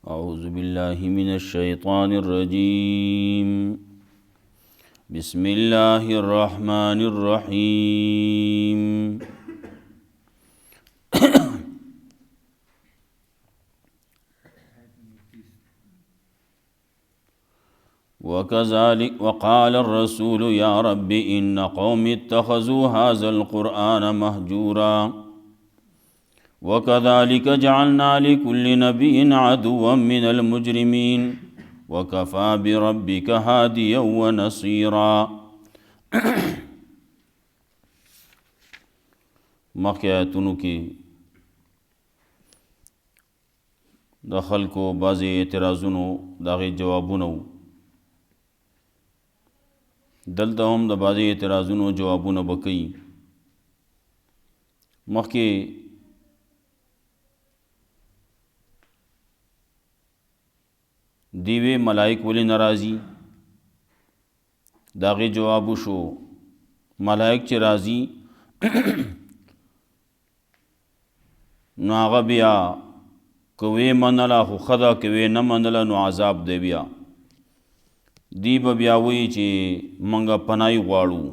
اعوذ باللہ من الشیطان الرجیم بسم اللہ الرحمن الرحیم وكذلك وقال الرسول يا رب إن قوم اتخذوا هذا القرآن مهجورا وكذلك جعلنا لكل نبي عدوا من المجرمين وكفى بربك هاديا ونصيرا مخیاتونو کی د خلکو بعضې اعتراضونو د هغې جوابونه وو. دلته هم د بعضې اعتراضونو جوابونه به کوي. مخکې دیوې ملائک ولې ناراضي د هغې جواب وشو. ملائک چې راځي نو هغه بیا که ویې منله خو ښه ده، که ویې نه منله نو عذاب دی. بیا دی به بیا وایي چې موږ پناهي غواړو.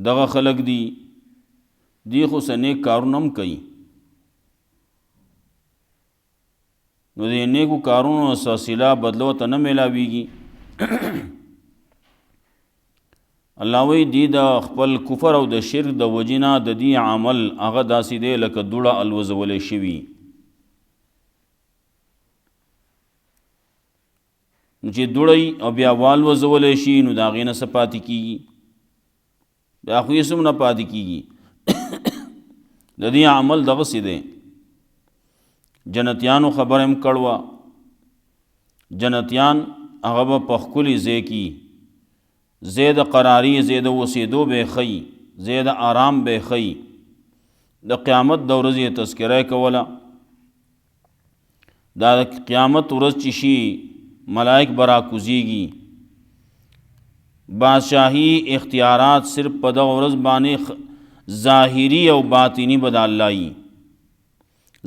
دغه خلک دی خو څه نیک کارونه هم کوي، نو د نیکو کارونو سلسله بدلو ته نه میلاویږي. الله وایي دی د خپل کفر او د شرک د وجې نه د دې عمل هغه داسې دی لکه دوړه الوځولی شوي. نو چې دوړی او بیا والوځولی شي نو د هغې نه څه پاتې کېږي؟ بیا خو یې څه نه پاتې کېږي. د دې عمل دغسې دی. جنتیانو خبره هم کړوه، جنتیان هغه به په ښکلي ځای کې ځای د قراري، ځای د اوسېدو به یې ښیي، ځای د آرام به یې ښیي. د قیامت د ورځې تذکره یې کوله. دا د قیامت ورځ چې شي ملائک به راکوزیږي. بادشاهي اختیارات صرف په دغه ورځ باندې ظاهري او باطني به د الله وي.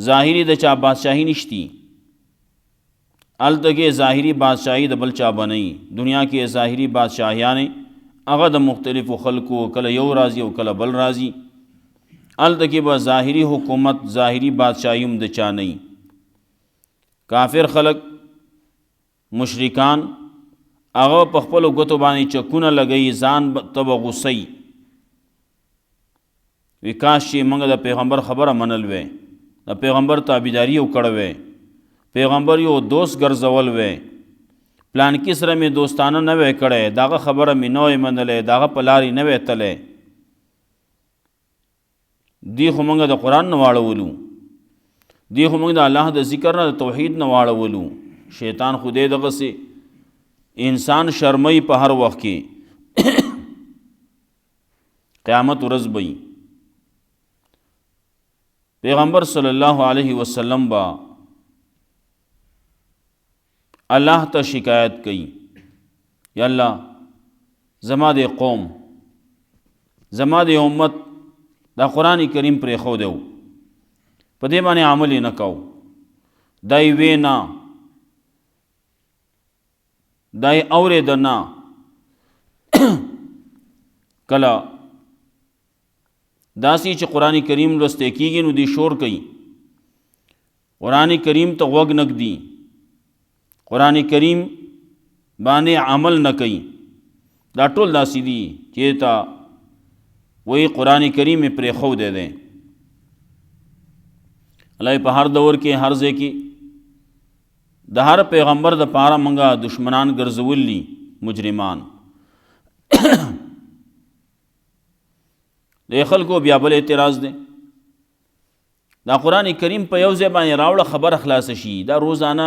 ظاهري د چا بادشاهي نشتی، هلته کې ظاهري بادشاهي د بل چا به نه وي. دنیا کې ظاهري بادشاهیانې هغه د مختلفو خلکو، کله یو راځي او کله بل راځي. هلته کې به ظاهري حکومت، ظاهري بادشاهي هم د چا نه وي. کافر خلک، مشرکان، هغه په خپلو ګوتو باندې چکونه لګوي، ځان ته به غوسئ. وی کاش چې موږ د پیغمبر خبره منل وی، د پیغمبر تابعداري یو کړی وی، پیغمبر یو دوست ګرځول وی، پلانکي سره مې دوستانه نه وی کړی، دغه خبره مې نه وی منلی، دغه په لارې نه وی تلی. دی خو موږ د قرآن نه واړولو، دی خو موږ د الله د ذکر نه د توحید نه واړولو. شیطان خو دی دغسې انسان شرموي په هر وخت کې. قیامت ورځ به پیغمبر صلی الله علیه وسلم با الله ته شکایت کوي، یا الله زما د قوم، زما د امت دا قرآن کریم پرېښودی و، په دې باندې عمل یې نه کوو، دا یې وی نه، دا یې اورېده نه. کله داسې چې قرآن کریم لوستی کېږي نو دی شور کوي، قرآن کریم ته غوږ نه ږدي، قرآن کریم باندې عمل نه کوي. دا ټول داسې دي چې ته وایي قرآن کریم یې پرېښودی دی. الله په هر دور کې، هر ځای کې د هر پیغمبر د پاره منګه دشمنان ګرځولي، مجرمان. د خلکو بیا بل اعتراض دی، دا قرآن کریم په یو ځای باندې راوړه خبره خلاصه شي. دا روزانه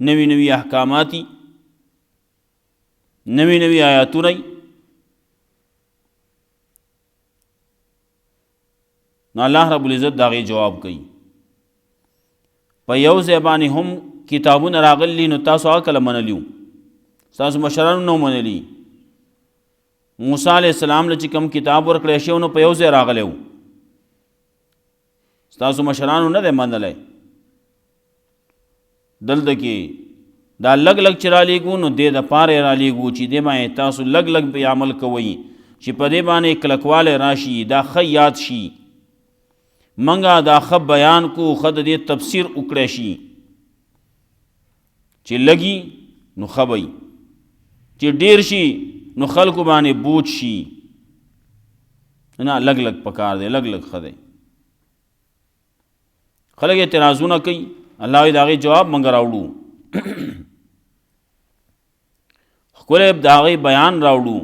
نوی نوی احکاماتی، نوی نوی آیاتونه. نو الله رب العزت دا غي جواب کوي. په یو ځای باندې هم کتابونه راغلي، نو تاسو هغه کله منلیو، ستاسو مشرانو نو منلی موسی علیہ السلام له چې کوم کتاب ورکړی شوی نو په یو ځای راغلی و ستاسو مشرانو نه دی منلی دلته کې دا لږ لږ چې رالیږو نو دې دپاره یې رالیږو چې دې باندې تاسو لږ لږ پې عمل کوئ چې په دې باندې کلکوالی راشي دا ښه یاد شي منګه دا ښه بیان کو ښه د دې تفسیر وکړی شي چې لږي نو ښه وي چې ډیر شي نو خلکو باندې بوج شي نه لږ لږ پکار دی لږ لږ ښه دی خلک اعتراضونه کوي الله وایي د هغې جواب موږ راوړو ښکلی د هغې بیان راوړو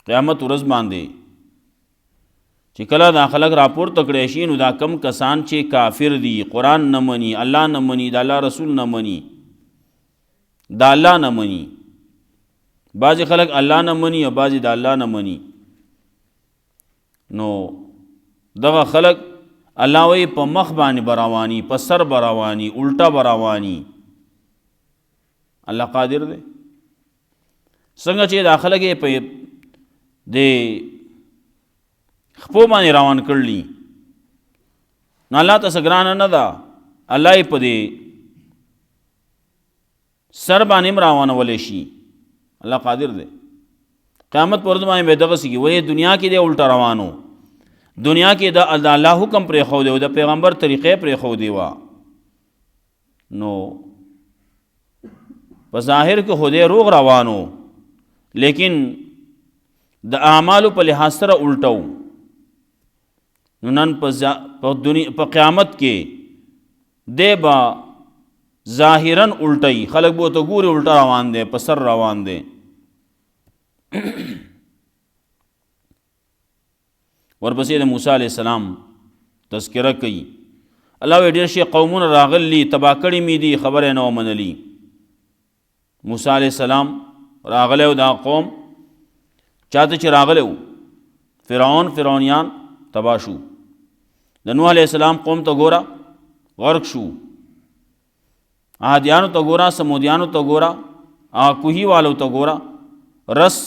قیامت ورځ باندې چې کله دا خلک راپورته کړی شي نو دا کم کسان چې کافر دي قرآن نه مني الله نه مني د الله رسول نه مني دا الله نه مني بعضې خلک الله نه مني او بعضې د الله نه مني نو دغه خلک الله وایي په مخ باندې به رواني په سر به رواني الټه به رواني الله قادر دی څنګه چې دا خلک یې په د خپو باندې روان کړلی نو الله ته څه ګرانه نه ده الله یې په دې سر باندې هم روانولی شي الله قادر دی قیامت پر ورځ باندې به دغسې کي ولې دنیا کې دی الټه روانو دنیا کې د الله حکم پرېښودی و د پیغمبر طریقې پرېښودی وه نو په ظاهر کې خو دی روغ روانو لیکن د اعمالو په لحاظ سره الټو نو نن په قیامت کې دی به ظاهراً الټی خلک به ورته ګوري الټه روان دی په سر روان دی ورپسې د موسی علیہ السلام تذکره کوي الله وایي ډېر شي قومونه راغلي تباه کړي مې دي خبره نه ومنلي موسی علیہ السلام راغلی و دا قوم چاته چې راغلی و فرعونیان تباه شو د نوح علیہ السلام قوم ته ګوره غرق شو عادیانو ته ګوره سمودیانو ته ګوره کوهي والو ته ګوره رس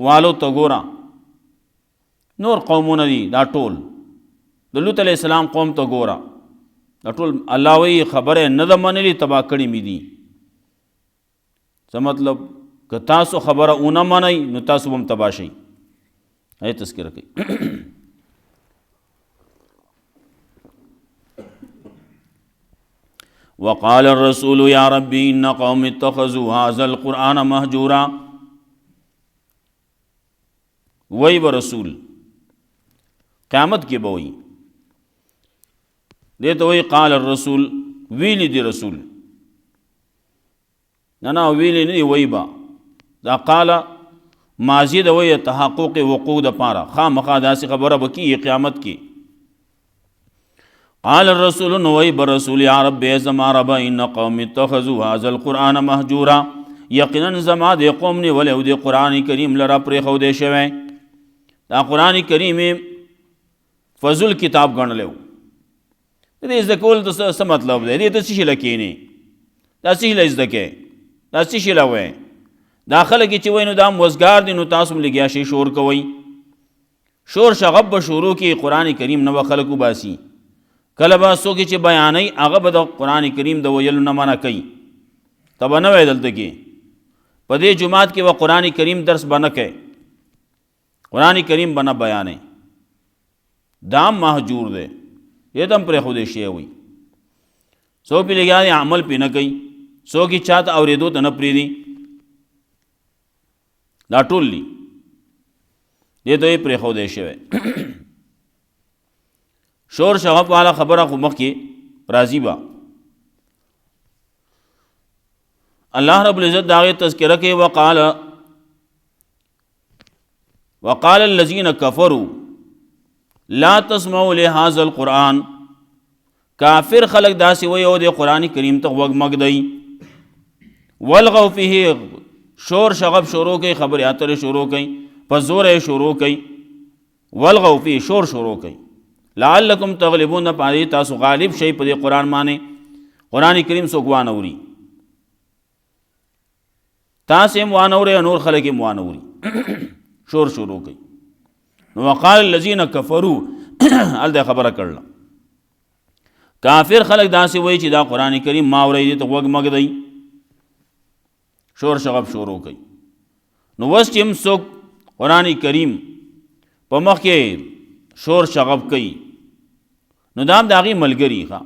والو ته ګوره نور قومونه دي دا ټول د لوط علیہ السلام قوم ته ګوره دا ټول الله وایي خبره نه ده منلي تباه کړي مې دي څه مطلب که تاسو خبره ونه منئ نو تاسو به هم تباه شئ ای تذکره کوي وقال الرسول یا ربی ان قوم اتخذوا هذا القرآن مهجورا وی برسول قیامت کې به وی دې ته وی قال الرسول ویلی دی رسول نه ویلی نه وی با دا قال ماضی د وی تحقق وقوع د پاره خامخا داسې خبره به کېږي قیامت کې قال الرسول نوی برسول یا رب زما رب ان قوم اتخذوا هذا القرآن مهجورا یقینا زما د قوم نیولی او د قرآن کریم لره پرېښودی شوی دا قرآن کریم فضل کتاب ګڼلی و د دې زده کول ته څه مطلب دی دې ته څه شي له کښېنې دا څه شي له زده کې دا څه شي له وایې دا خلک چې وایي نو دا وزګار دي نو تاسو هم لګیا شئ شور کوئ شور شغب به شروع کړي قرآن کریم نه به خلک وباسي کله به څوک چې بیانوي هغه به د قرآن کریم د ویلو نه منع کوي ته به نه وایې دلته کې په دې جماعت کې به قرآن کریم درس به نه کوي قرآن کریم به نه بیانوي دا هم مهجور دی دې ته هم پرېښودی شوی وي څوک پې لګیا دی عمل پې نه کوي څوک یې چا ته اورېدو ته نه پرېږدي دا ټول دي دې ته یې پرېښودی شوی شور شغب والا خبره خو مخکې راځي به الله رب العزت د هغې تذکره کوي وقال الذين كفروا لا تسمعوا لهذا القرآن کافر خلق داسې وایي او د قرآن کریم ته غوږ مږدئ والغوا فيه شور شغب شروع کوي خبرې اترې شروع کوي په زوره یې شروع کوي والغوا فيه شروع کوي لعلکم تغلبون پاره تاسو غالب شئ په دې قرآن باندې قرآن کریم څوک وانه اوري تاسې هم وانورئ نور خلک هم وانوري شور شروع کوي. نو وقال الذین کفروا هلته خبره کړله کافر خلک داسې وایي چې دا قرآن کریم ما اورئ دې ته غوږ مه ږدئ، شور شغب شروع کوي. نو اوس چې هم څوک قرآن کریم په مخ کې شور شغب کوي نو دا هم د هغې ملګري ښه.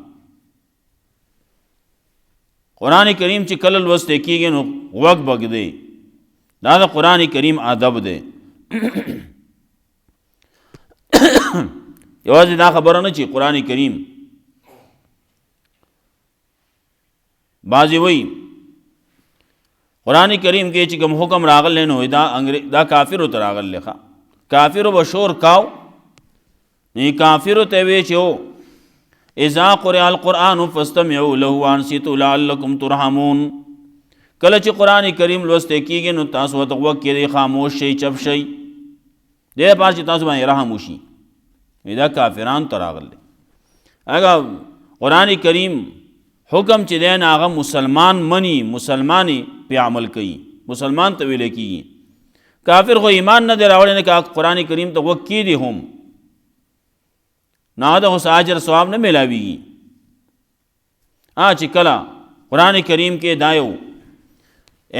قرآن کریم چې کله لوستی کېږي نو غوږ به ږدئ، دا د قرآن کریم ادب دی. یوازې دا خبره نه چې قرآن کریم بعضې وایي قرآن کریم کې چې کوم حکم راغلی نو دا کافرو ته راغلی ښه. کافرو به شور کاو نو کافرو ته وی چې هو اذا قرئ القرآن فاستمعوا له وانصتوا لعلکم ترحمون. کله چې قرآن کریم لوستی کېږي نو تاسو ورته غوږ کېږدئ، خاموش شئ، چپ شئ، دې لپاره چې تاسو باندې رحم وشي. دا کافرانو ته راغلی. هغه قرآن کریم حکم چې دی نه هغه مسلمان مني، مسلمان پې عمل کوي، مسلمان ته ویلی کېږي. کافر خو ایمان نه دی راوړی نه که قرآن کریم ته غوږ کېږدي هم نو هغه ته خو څه اجر ثواب نه میلاویږي. چې کله قرآن کریم کې دا یو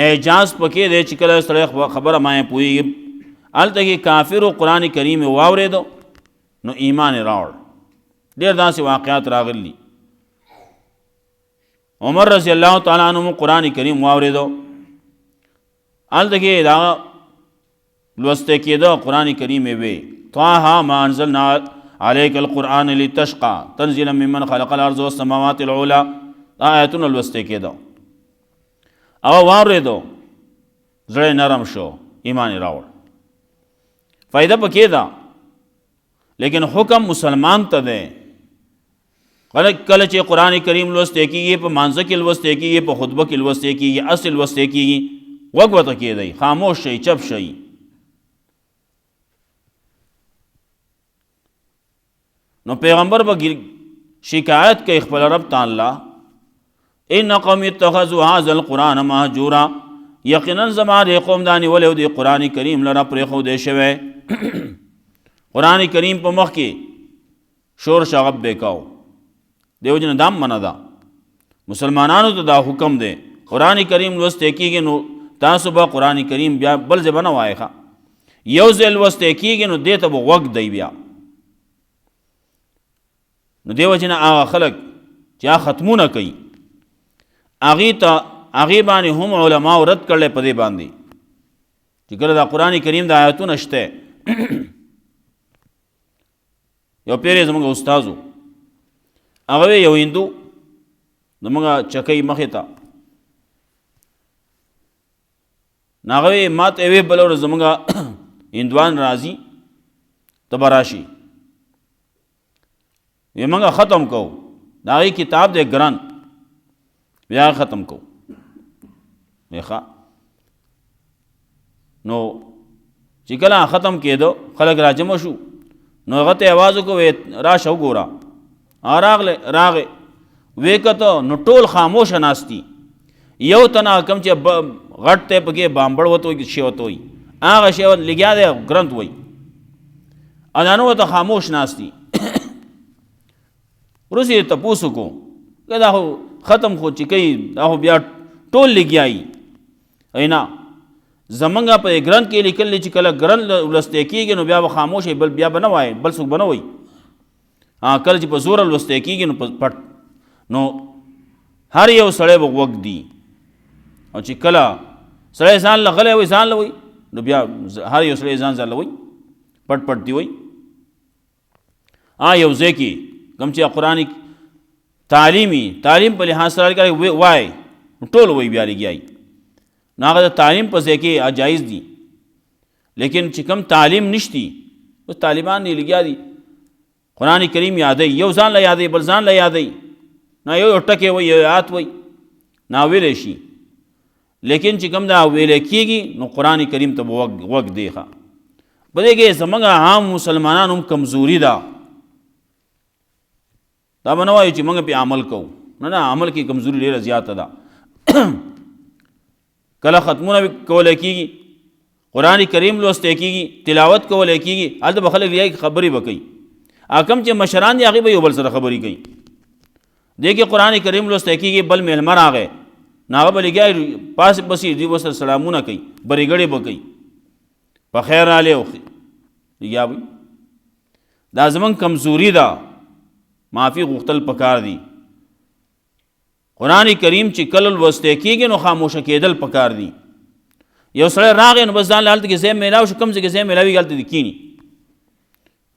اعجاز پکې دی چې کله سړی خبره باندې پوهېږي، هلته کې کافرو قرآن کریم واورېدو نو ایمان یې راوړ. ډېر داسې واقعات راغلي. عمر رضی الله تعالی عنہ قرآن کریم واورېدو، هلته کې دا لوستی کېده قرآن کریم یې وی طه ما انزلنا علیک القرآن لتشقى تنزیلا ممن خلق الارض والسماوات العلی. دا آیتونه لوستی کېده، هغه واورېدو، زړه نرم شو، ایمان یې راوړ. فایده پکې ده لیکن حکم مسلمان ته دی. کله چې قرآن کریم لوستی کېږي، په مانځه کې لوستی کېږي، په خطبه کې لوستی کېږي، اصل لوستی کېږي، غوږ ورته کېږدئ، خاموش شئ، چپ شئ. نو پیغمبر به شکایت کوي خپل رب ته الله ان قوم اتخذوا هذا القرآن مهجورا، یقینا زما د قوم دا نیولی و د قرآن کریم لره پرېښودی شوی. قرآن کریم په مخ کې شور شغب به کوو، دیو جن دام منع ده. مسلمانانو ته دا حکم دی قرآن کریم لوستی کېږي نو تاسو به قرآن کریم بیا بل ځای به نه وایئ، یو ځای لوستی کېږي نو دې ته به غوږ دی بیا. نو دیو جن هغه خلک چې هغه ختمونه کوي هغې باندې هم علماو رد کړلی په دې باندې چې کله دا قرآن کریم د آیتونه شته. یو پیر زموږ استازو هغه یو هندو زموږ چکۍ مخې ته نو هغه ما ته وی بله ورځ زموږ هندوان راځي ته به راشي، وی موږ ختم کوو، د هغې کتاب دی ګران، بیا ختم کوو. ښه نو چې کله ختم کېدو خلک راجمع شو نو هغه ته اواز وکړو راشه وګوره. راغې ویې کته نو ټول خاموشه ناستي، یو تنه کم چې غټ دی پکې بامبړ ورته وایي شی ورته وایي، هغه شی لګیا دی ګرنت وایي، ادانو ورته خاموش ناستي. وروسته یې تپوس وکړو که دا خو ختم خو چې کوي دا خو بیا ټول لګیایي. نه زمونږ په ګرنت کې لیکل چې کله ګرنت لوستی کېږي نو بیا به خاموش بل بیا به نه وایي، بل څوک به نه وایي. کله چې په زوره لوستی کېږي نو پټ نو هر یو سړی به غوږ دی، او چې کله سړی ځان له غلی وایي ځان له وایي نو بیا هر یو سړی ځان له وایي، پټ پټ دی وایي. یو ځای کې کوم چې قرآن تعلیم په لحاظ سره وایي ټول وایي بیا لګیایي، نو هغه د تعلیم په ځای کې جایز دي. لیکن چې کوم تعلیم نشتی اوس طالبان یې لګیا دي قرآن کریم یادوي، یو ځان له یادوي بل ځان له یادوي، نه یو ټکی وایي یو آیات وایي ناویلی شي. لیکن چې کوم دا ویلی کېږي نو قرآن کریم ته به غوږ دی. په دې کې زموږ عام مسلمانان هم کمزوري ده، دا به نه وایو چې موږ پې عمل کوو، نه عمل کې کمزوري ډېره زیاته ده. کله ختمونه کولای کېږي، قرآن کریم لوستی کېږي، تلاوت کولای کېږي، هلته به خلک لیایي خبرې به کوي. کم چې مشران دي هغې به یو بل سره خبرې کوي. دې کې قرآن کریم لوستی کېږي، بل میلمه راغی نو هغه به لګیا پاس پسې دوی ورسره سلامونه کوي، برېګړې به کوي، په خیر رالی او لګیا وي. دا زموږ کمزوري ده، معافي غوښتل پکار دي. قرآن کریم چې کله لوستی کېږي نو خاموشه کېدل پکار دي. یو سړی راغی نو بس ځان له هلته کې ځای میلاو شو، کوم ځای کې ځای میلاوي هلته دې کښېني.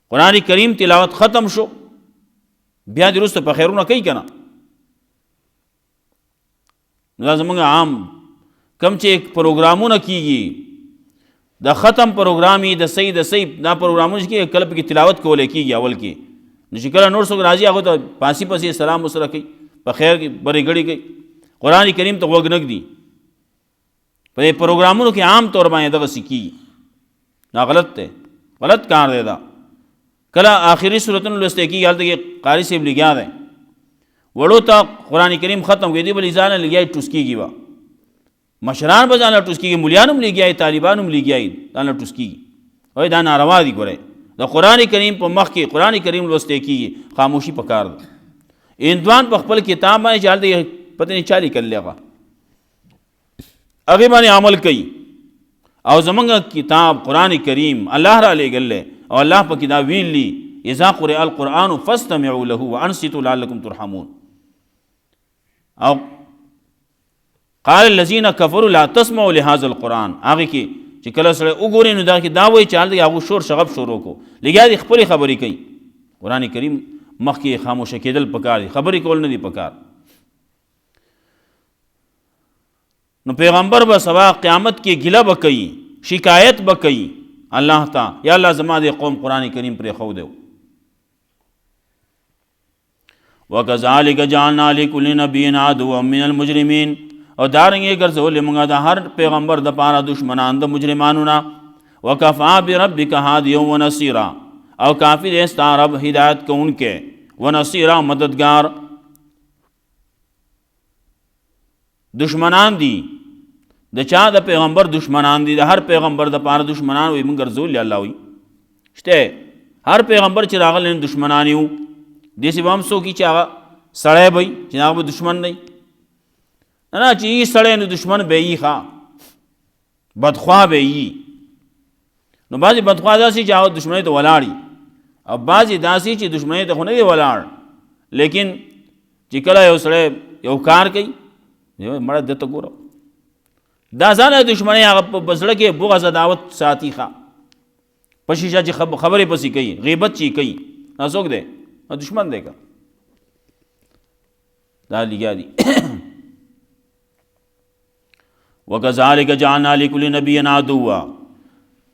قرآن کریم تلاوت ختم شو، بیا دې وروسته په خیرونه کوي که نه. نو دا زموږ عام کم چې پروګرامونه کېږي، د ختم پروګرام یې د صحیح دا پروګرامونه چې کېږي کله پکې تلاوت کولی کېږي اول کې، نو چې کله نور څوک راځي هغو ته پاسي پسې سلام ورسره کوي، په خیر برېګړې کوي. قرآن کریم ته غوږ نه ږدي. په دې پروګرامونو کې عام طور باندې دغسې کېږي. دا غلط دی، غلط کار دی. دا کله آخري صورتونه لوستی کېږي، هلته کې قاري صاحب لګیا دی، وړو ته قرآن کریم ختم کړي، دی به ځانه لګیایي ټوس کېږي به، مشران به ځانله ټوس کېږي، ملیان هم لګیایي، طالبان هم لګیایي، ځانله ټوس کېږي. وایي دا ناروا دي. ګورئ د قرآن کریم په مخ کې قرآن کریم لوستی کېږي، خاموشي پکار ده. هندوان په خپل کتاب باندې چې هلته پته نه چا لیکلی هغه هغې باندې عمل کوي. او زمونږ کتاب قرآن کریم الله را لیږلی او الله په کې دا ویلي اذا قرئ القرآن فاستمعوا له وانصتوا لعلکم ترحمون. او قال الذين كفروا لا تسمعوا لهذا القرآن، هغې کې چې کله سړی وګوري نو دا کې دا وایي چې هلته هغو شور شغب شروع کړو، لګیا دي خپلې خبرې کوي. قرآن کریم مخکې خاموشه کېدل پکار دي، خبرې کول نه دي پکار. نو پیغمبر به سبا قیامت کې ګیله به کوي، شکایت به کوي الله ته، یا الله زما دې قوم قرآن کریم پرېښودی. وکذلک جعلنا لکل نبی عدوا من المجرمین، او دارنګې ګرځولې موږ د هر پیغمبر دپاره دشمنان د مجرمانو نه. وکفا بربک هادیا ونصیرا، او کافی دی ستا رب ہدایت کوونکی، ونصیرا مددگار. دشمنان دي د چا د پیغمبر دشمنان دي، د هر پیغمبر د پاره دشمنان وي موږ ګرځولي. الله وي شته هر پیغمبر چې راغلی دشمنان یو، داسې به هم څوک چې هغه سړی به وي چې هغه به دشمن دی، نه چې یي سړی نو دشمن به یي، ښه بدخوا به یي. نو بعضې بدخوا داسې چې هغه دشمنۍ ته ولاړ وي، او بعضې داسې چې دشمنۍ ته خو نه دی ولاړ، لیکن چې کله یو سړی یو کار کوي مړه ده ته ګوره، دا ځانه دشمنۍ هغه په زړه کې بغض عداوت ساتي. ښه په شیشه چې خبرې پسې کوي، غیبت چې کوي، دا څوک دی؟ دشمن دی که دا لګیا دي. وکذلک جعلنا لکل نبی عدوا،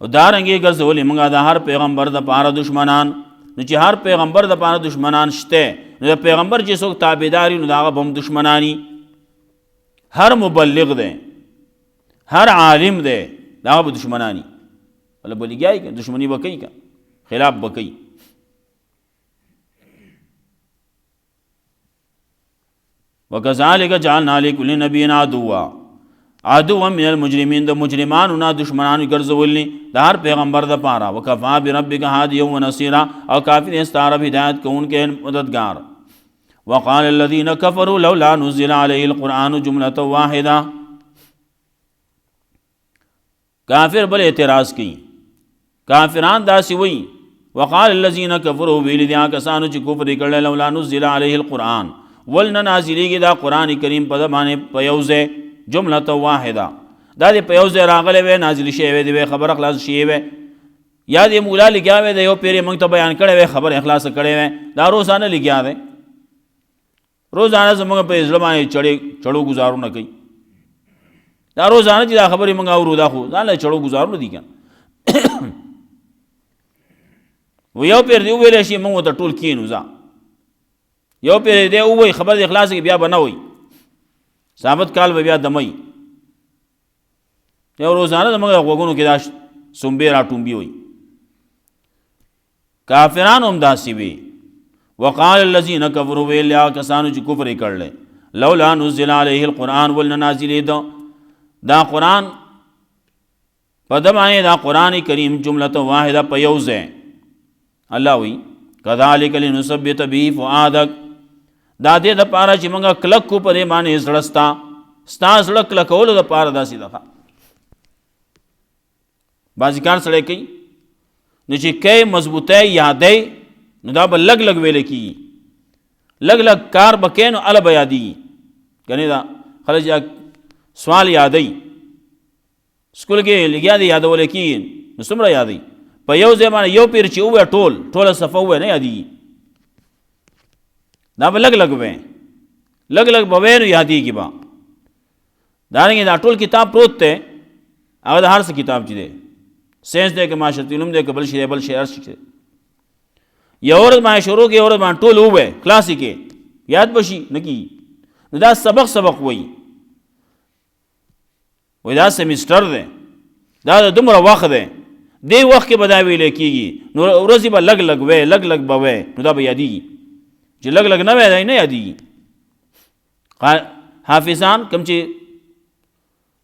او دارنګې ګرځولې موږ د هر پیغمبر دپاره دشمنان. نو چې هر پیغمبر دپاره دشمنان شته، نو د پیغمبر چې څوک تابعدار وي نو د هغه به هم دشمنان وي. هر مبلغ دی، هر عالم دی، د هغه به دشمنان وي. بله به لګیایي که دشمني به کوي، که خلاف به کوي. وکذلک جعلنا لکل نبی عدوا عدوا من المجرمین، د مجرمانو نه دشمنانو ګرځولي د هر پیغمبر دپاره. وکفا بربک هادیا ونصیرا، او کافی دی ستا رب ہدایت کوونکی مددگار. وقال الذین کفروا لولا نزل علیہ القرآن جملة واحدہ، کافر بل اعتراض کی، کافران داسې وی. وقال الذین کفروا ویل دي کسانو چې کفر کړل لولا نزل علیہ القرآن، ولن نازلیږي دا قرآن کریم په ده باندې په یو ځای جمله واحده، دا دې په یو ځای راغلی وی، نازل شوی وی، د یوې خبره خلاص شوی وی، یا دې مولا لګیا وی د یو پیر موږ ته بیان کړی وی، خبره خلاص کړی وی. دا روزانه لګیا دی، روزانه زموږ په زړه باندې چړو ګزارونه کوي. دا روزانه چې دا خبرې موږ اورو دا خو ځان له چړو ګزارونه دي که و یو پیر دی وویلی شي موږ ورته ټول کښېنو. ځه یو پیر دی ووایي خبر دې خلاصه کړي، بیا به نه وایي، ثابت کال به بیا دموي. یو روزانه زموږ غوږونو کې دا سنبې را ټومبي وي. کافران هم داسې وي. وقال الذین کفروا ویل کسانو چې کفر یې کړلی لولا نزل علیه القرآن ولنه نازلېده دا قرآن په د باندې دا قرآن کریم جمله واحده په یو ځای الله وی کذالک لنثبت به فؤادک دا دې دپاره چې موږ کلک کو په دې باندې زړه ستا زړه کلکولو دپاره داسې ده. بعضې کار سړی کوي نو چې کوي مضبوطی یادی نو دا به لږ لږ ویلی کېږي، لږ لږ کار به کوي نو هله به یادېږي. کنې دا خلک چې سوال یادی سکول کې لګیا دی یادولی کېږي نو څومره یادی په یو ځای باندې یو پیر چې ووایه ټوله صفحه ووایه نه یادېږي، دا به لږ لږ وی لږ لږ به وی نو یادېږي به. دارنګې دا ټول کتاب پروت دی، هغه د هر څه کتاب چې دی، ساینس دی که معاشرتي علوم دی که بل شی دی بل شی هر شي دی، یو ورځ باندې شروع کړي یو ورځ باندې ټول ووایه کلاس یې کې یاد به شي نه کېږي. نو دا سبق وایي دا سیمسټر دی، دا د دومره وخت دی، دې وخت کې به دا ویلی کېږي نو ورځې به لږ لږ وی لږ لږ به وی نو دا به یادېږي. چې لږ لږ نه وی دا نه یادېږي. حافظان کوم چې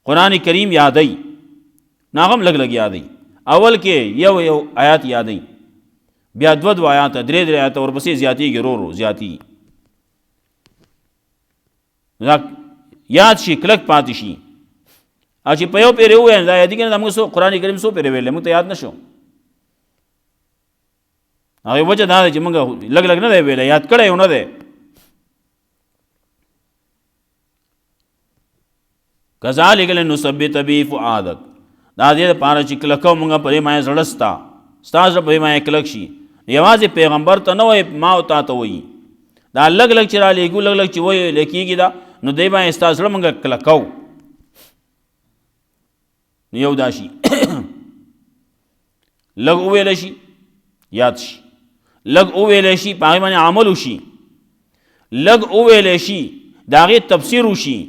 قرآن کریم یادی نو هغه هم لږ لږ یادی، اول کې یو آیات یادی، بیا دو آیات درې آیات ورپسې زیاتېږي رو زیاتېږي، یاد شي کلک پاتې شي. او چې په یو پیرې ووایي دا یادېږي نه، دا موږ قرآن کریم څو پیرې ویلی موږ ته یاد نه شو. هغې وجه دا ده چې موږ لږ لږ نه دی ویلی، یاد کړی یو نه دی. کذالک لنثبت به فؤادک دا دې دپاره چې کلکو موږ په دې باندې زړه ستا زړه په دې باندې کلک شي. یوازې پیغمبر ته نه وایي ما او تا ته وایي، دا لږ لږ چې رالیږو لږ لږ چې ویلی کېږي دا نو دې باندې ستا زړه موږ کلکو. نو یو دا شي لږ وویلی شي یاد شي، لږ وویلی شي په هغې باندې عمل وشي، لږ وویلی شي د هغې تفسیر وشي.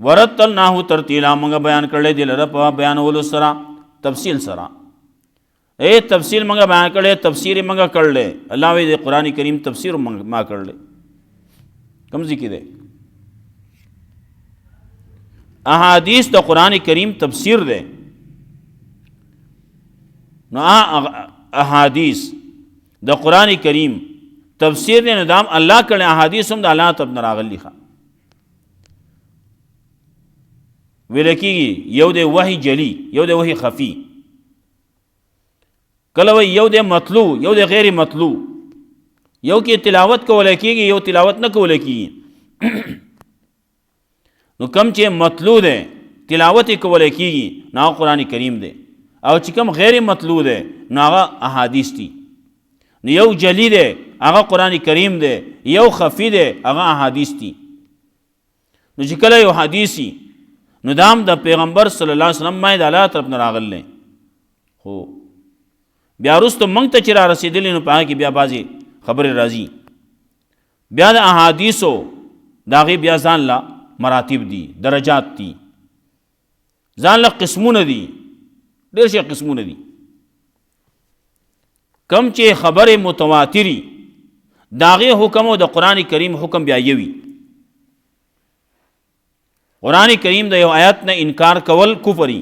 ورتلناه ترتیلا موږ بیان کړلی دی لره په بیانولو سره تفصیل سره. تفصیل موږ بیان کړی، تفسیر یې موږ کړلی. الله وایي د قرآن کریم تفسیر ما کړلی. کوم ځای کې دی؟ احادیث د قرآن کریم تفسیر دی. نو احادیث د قرآن کریم تفسیر دی نو دا هم الله کړی، احادیث هم د الله طرف نه راغلي. ویل کېږي یو دی وحی جلی، یو دی وحی خفی. کله وایي یو دی مطلوع یو دی غیر مطلوع، یو کې تلاوت کولی کېږي یو تلاوت نه کولی کېږي. نو کم چې مطلوع دی تلاوت یې کولی کېږي نو هغه قرآن کریم دی، او چې کوم غیر مطلوع دی نو هغه احادیث دي. نو یو جلی دی هغه قرآن کریم دی، یو خفی دی هغه احادیث دي. نو چې کله یو حدیث نو دا هم د پیغمبر صلی الله علیه وسلم باندې د الله طرف نه راغلی. خو بیا وروسته موږ ته چې را رسېدلي نو په هغه کې بیا بعضې خبرې راځي. بیا د احادیثو د هغې بیا ځان له مراتب دي، درجات دي، ځان له قسمونه دي، ډېر شي قسمونه دي. کم چې خبرې متواتري د هغې حکم او د قرآن کریم حکم بیا یوي. قرآن کریم د یو آیت نه انکار کول کفري.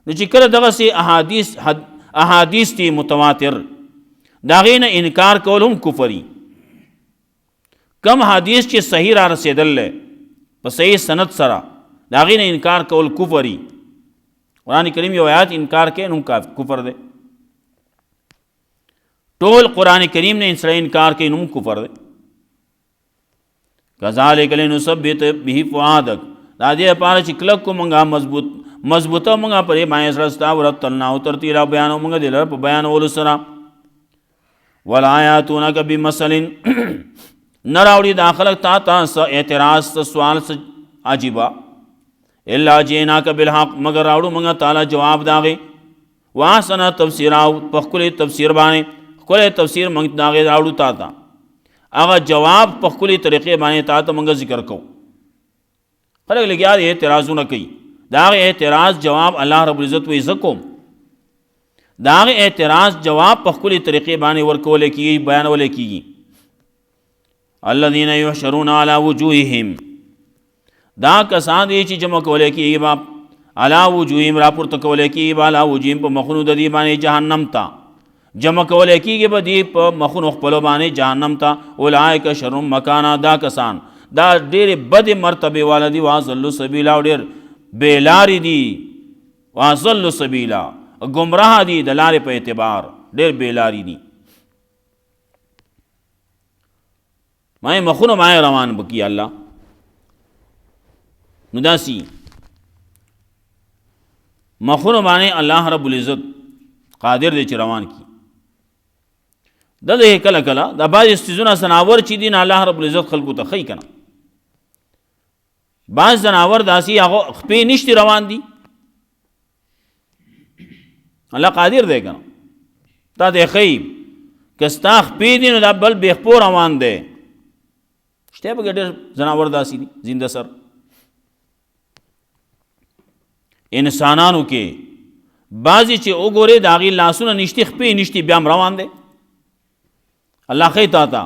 نو چې کله دغسې احادیث دي متواتر د هغې نه انکار کول هم کفري. کم حدیث چې صحیح را رسېدل دی په صحیح سند سره د هغې نه انکار کول کفري. قرآن کریم یو آیات انکار کوي نو کفر دی. ټول قرآن کریم نه سړی انکار کوي نو کفر دی. کذالک لنثبت به فؤادک دا دې لپاره چې کلک کو موږ مضبوطه موږ پرې باندې زړه ستا ورتلناه ترتیلا بیانو موږ دې لره په بیانولو سره. ولا یاتونک بمثل نه راوړي دا خلک تا ته څه اعتراض څه سوال څه عجیبه الا جئناک بالحق مگر راوړو موږ تعالی جواب د هغې واحسن تفسیرا په ښکلې تفسیر باندې ښکلی تفسیر موږ د هغې راوړو تا ته هغه جواب په ښکلې طریقې باندې تا ته موږ ذکر کوو. خلک لګیا دي اعتراضونه کوي، د هغې اعتراض جواب الله رب العزت وایي زه کوم. د هغې اعتراض جواب په ښکلې طریقې باندې ورکولی کېږي، بیانولی کېږي. الذین یحشرون علی وجوههم دا کسان دي چې جمع کولې کېږي با علا وجوههم راپورته کولې کېږي با علا وجوههم په مخونو د دې باندې جهنم ته جمع کولې کېږي به دې په مخونو خپلو باندې جهنم ته اولئک شر مکانا دا کسان دا ډېرې بدې مرتبې والا دي واضلوا سبیلا او ډېر بېلارې دي واضلوا سبیلا ګمراه دي د لارې په اعتبار ډېر بېلارې دي مای مخونو مای روان بکی الله نو داسي مخونو باندې الله رب العزت قادر دی چې روان کی دغه کله کله د بعض استیزونه سناور چې دین الله رب العزت خلقو ته خی کنه بعض زناور داسي هغه خپې نشتی روان دي الله قادر دی کنه تا دې خی کستا خپې دین د بل به خپور روان دی شته به ګډر زناور داسي دي زنده سر انسانانو کې بعضی چې وګوره د هغې لاسونه نشتی خپې نشتی بیا هم روان دی الله ښایي تا ته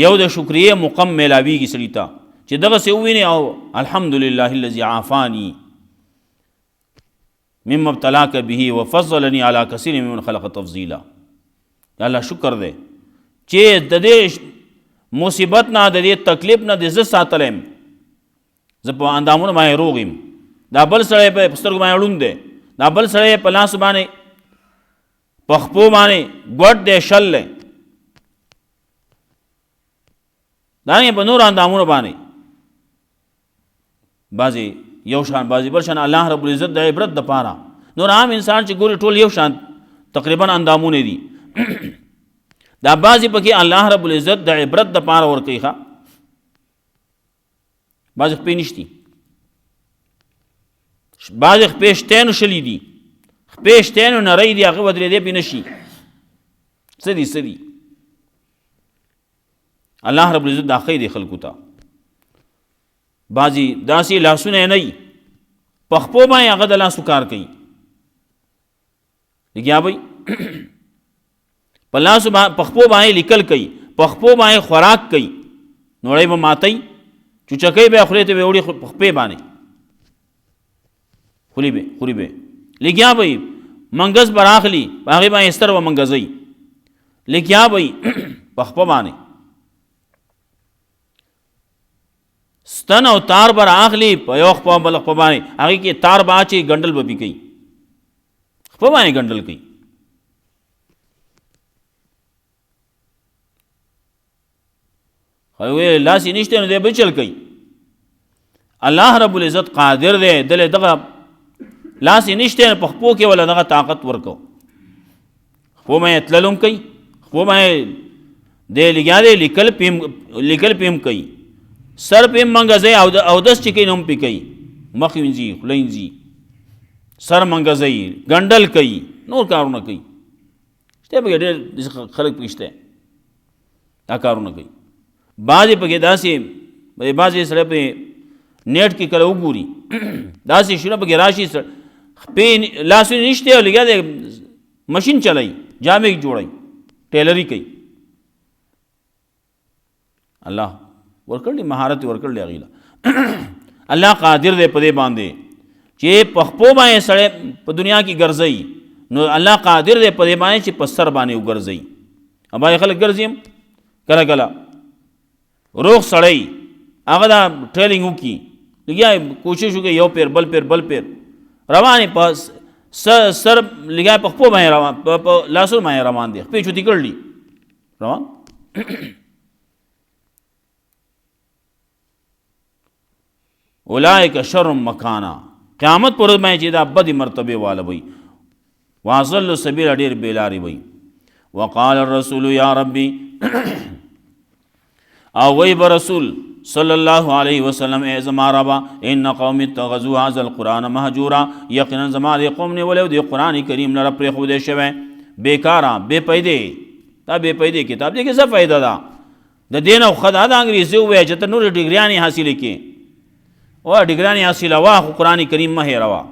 یو د شکریې مقام میلاویږي سړي ته چې دغسې ووینې او الحمدلله الذي عافانی مما ابتلاک به وفضلني على کثیر ممن خلق تفضیلا الله شکر دی چې د دې مصیبت نه د دې تکلیف نه د زه ساتلی یم زه په اندامونو باندې روغ یم دا بل سړی په سترګو باندې ړوند دی دا بل سړی په لاس باندې په خپو باندې ګوډ دی شل دی دارنګې په نورو اندامونو باندې بعضې یو شان بعضې بل شان الله رب العزت د عبرت دپاره نور عام انسان چې ګوري ټول یو شان تقریبا اندامونه دي دا بعضې پکې الله رب العزت د عبرت دپاره ورکوي ښه بعضې خپې نشتي بعضې خپې شتی نو شلي دي خپې شتی نو نری دي هغه ودرېدی پې نشي څه دي څه دي الله رب العزت دا ښی دی خلکو ته بعضې داسې لاسونه یې نه وي په خپو باندې هغه د لاسو کار کوي لګیا بی په لاسو په خپو باندې لیکل کوي په خپو باندې خوراک کوي نوړی به ماتئ چوچکۍ به خولې ته به وړي په خپې باندې خوري به لګیا به منګز به راخلي په هغې باندې استر به منګزوي لګیا به په خپه باندې ستن او تار به راخلي په یو خپه بل خپه باندې هغې کې تار به اچي ګنډل به پې کوي خپه باندې ګنډل کوي لاس یې نشته نو دی به چل کوي الله رب العزت قادر دی دلې دغه لاس یې نشته په خپو کې ولا دغه طاقت ورکو خپو باندې تلل هم کوي خپو باندې دی لګیا دی لیکل پې هم کوي سر پې هم منګزوي اودس چې کوي نو هم پې کوي مخ وینځي خوله وینځي سر منګزوي ګنډل کوي نور کارونه کوي شته پکې ډېر خلک پکې شته دا کارونه کوي بعضې پکې داسې بعضې سړی پې نیټ کې کله وګوري داسې شونه پکې راشي خپې لاسونه نشته او لګیا دی مشین چلوي جامې جوړوي ټیلري کوي الله ورکړلی مهارت ورکړلی هغې له الله قادر دی په دې باندې چې په خپو باندې سړی په دنیا کې ګرځوي نو الله قادر دی په دې باندې چې په سر باندې وګرځوي باندې خلک ګرځي هم کله کله روغ سړی هغه دا ټریلنګ وکړي لګیا کوشش وکړي یو پیر بل پیر روان په سر لګیا په خپو باندې روان په لاسونو باندې روان دی خپې چوتې کړلي روان اولئک شر مکانا قیامت پر ورځ باندې چې دا بدې مرتبې والا وي واضلوا سبیلا ډېر بېلارې وي وقال الرسول یا ربي او وی برسول صلی الله علیه وسلم ای زما ربا ان قوم اتخذوا هذا القرآن مهجورا یقینا زما دې قوم نیولی دې قرآن کریم لره پرېښودی شوی بیکاره بې پیدې دا بې پیدې کتاب دې کې څه فایده ده د دې نه خو دا د انګریزي ووایه چې ته نورې ډګریانې حاصلې کړې او ډګریانې حاصلوه خو قرآن کریم مه هېروه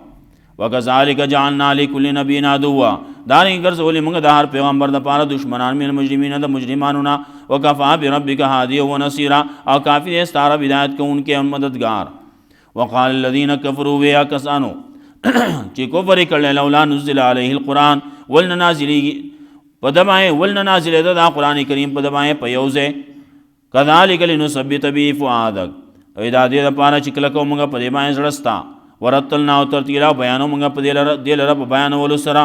وکذالک جعلنا لکل نبی عدوا دارنګه ګرځولې موږ د هر پیغمبر د پاره دشمنان من المجرمین د مجرمانو نه وکفا بربک هادیا و نصیرا او کافی دی ستاره ہدایت کوونکې او مددگار وقال الذين كفروا ويا کسانو چې کفر کړل لولا نزل علیه القرآن ولن نازلی پدمای ولن نازل دا قرآن کریم پدمای پیوزه کذالک لنثبت به فؤادک او دا دې لپاره چې کله کومه په دې باندې زړستا ورتلنا او ترتیلا بیانو موږ په دې لره په بیانولو سره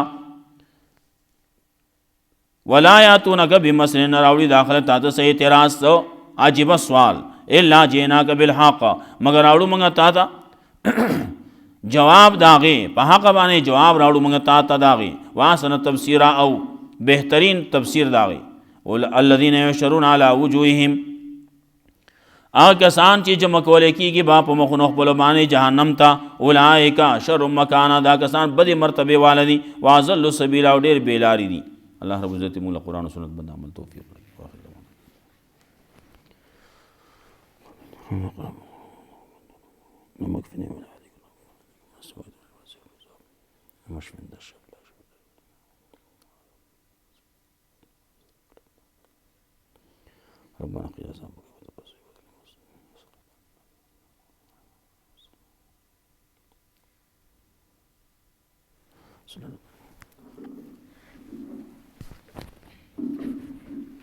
ولا یاتونک بمثل راوړي داخله تاسو سه اعتراض تو عجیب سوال الا جیناک بالحق مگر راوړو موږ تاسو جواب داغه په حق باندې جواب راوړو موږ تاسو داغه واسن تفسیر او بهترین تفسیر داغه الذين يشرون على وجوههم کسان چې جمع کولې کېږي با په مخونو خپل باندې جهنم ته اولئک شر مکانا دا کسان بدې مرتبه والدي واضل سبیل او ډېر بیلاری دي الله رب عزت موږ قرآن او سنت باندې عمل توفیق ورکړي ربنا قنا عذاب